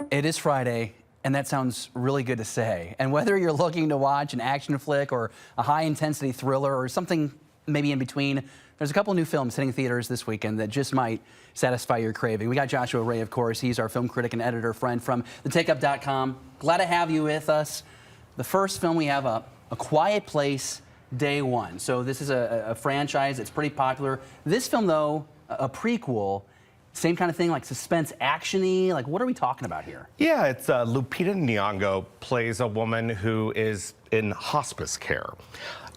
It is Friday, and that sounds really good to say. And whether you're looking to watch an action flick or a high-intensity thriller or something maybe in between, there's a couple new films hitting theaters this weekend that just might satisfy your craving. We got Joshua Ray, of course. He's our film critic and editor friend from thetakeup.com. Glad to have you with us. The first film we have up, A Quiet Place, Day One. So this is a franchise that's pretty popular. This film, though, a prequel, same kind of thing, like suspense action-y? Like, what are we talking about here? Yeah, it's Lupita Nyong'o plays a woman who is in hospice care.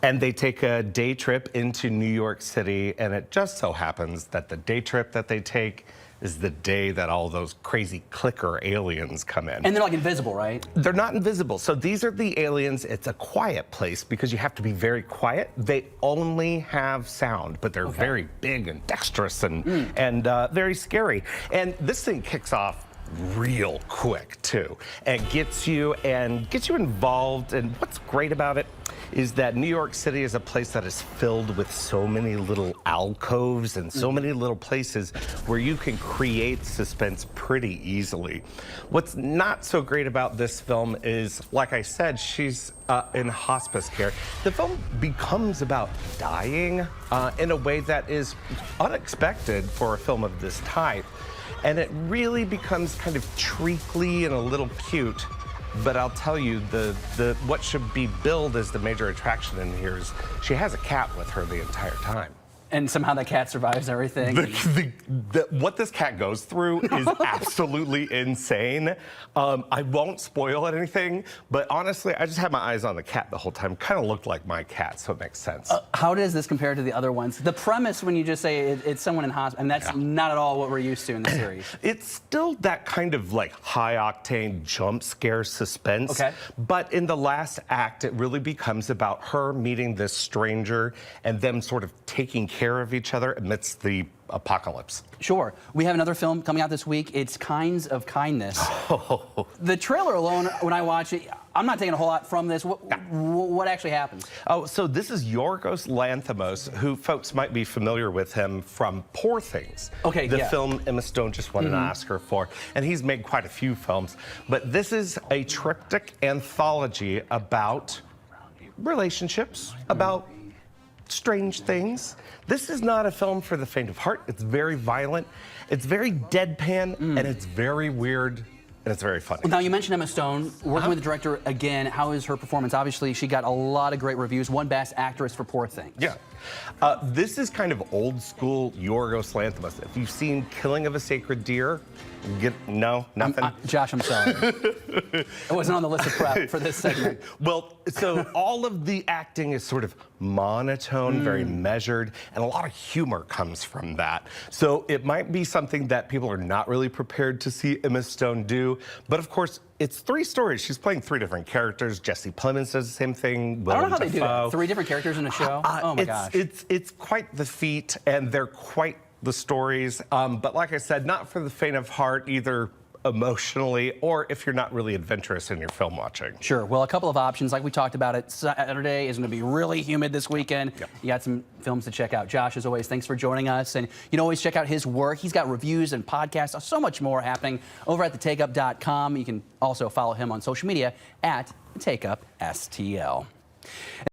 And they take a day trip into New York City, and it just so happens that the day trip that they take is the day that all those crazy clicker aliens come in. And they're like invisible, right? They're not invisible. So these are the aliens. It's a quiet place because you have to be very quiet. They only have sound, but they're very big and dexterous and very scary. And this thing kicks off real quick too, and gets you involved. And what's great about it is that New York City is a place that is filled with so many little alcoves and so many little places where you can create suspense pretty easily. What's not so great about this film is, like I said, she's in hospice care. The film becomes about dying in a way that is unexpected for a film of this type. And it really becomes kind of treacly and a little cute. But I'll tell you, what should be billed as the major attraction in here is she has a cat with her the entire time. And somehow the cat survives everything. What this cat goes through is absolutely insane. I won't spoil anything, but honestly, I just had my eyes on the cat the whole time. Kind of looked like my cat, so it makes sense. How does this compare to the other ones? The premise, when you just say it's someone in hospital, and that's not at all what we're used to in the series. It's still that kind of like high-octane jump scare suspense. But in the last act, it really becomes about her meeting this stranger and them sort of taking care of each other amidst the apocalypse. Sure. We have another film coming out this week. It's Kinds of Kindness. The trailer alone, when I watch it, I'm not taking a whole lot from this. What actually happens? Oh, so this is Yorgos Lanthimos, who folks might be familiar with him from Poor Things. The film Emma Stone just won an Oscar for. And he's made quite a few films. But this is a triptych anthology about relationships, about strange things. This is not a film for the faint of heart. It's very violent, it's very deadpan, and it's very weird, and it's very funny. Now, you mentioned Emma Stone, working with the director again. How is her performance? Obviously, she got a lot of great reviews. Won Best Actress for Poor Things. Yeah. This is kind of old school Yorgos Lanthimos. If you've seen Killing of a Sacred Deer, no, nothing? Josh, I'm sorry. It wasn't on the list of prep for this segment. Well, so all of the acting is sort of monotone, very measured, and a lot of humor comes from that. So it might be something that people are not really prepared to see Emma Stone do. But of course, it's three stories. She's playing three different characters. Jesse Plemons does the same thing. I don't know how they do that. Three different characters in a show? Oh my gosh. It's quite the feat, and they're quite the stories. But like I said, not for the faint of heart, either emotionally or if you're not really adventurous in your film watching. Sure. Well, a couple of options. Like we talked about it, Saturday is going to be really humid this weekend. You got some films to check out. Josh, as always, thanks for joining us. And you can always check out his work. He's got reviews and podcasts, so much more happening over at thetakeup.com. You can also follow him on social media at TakeUpSTL.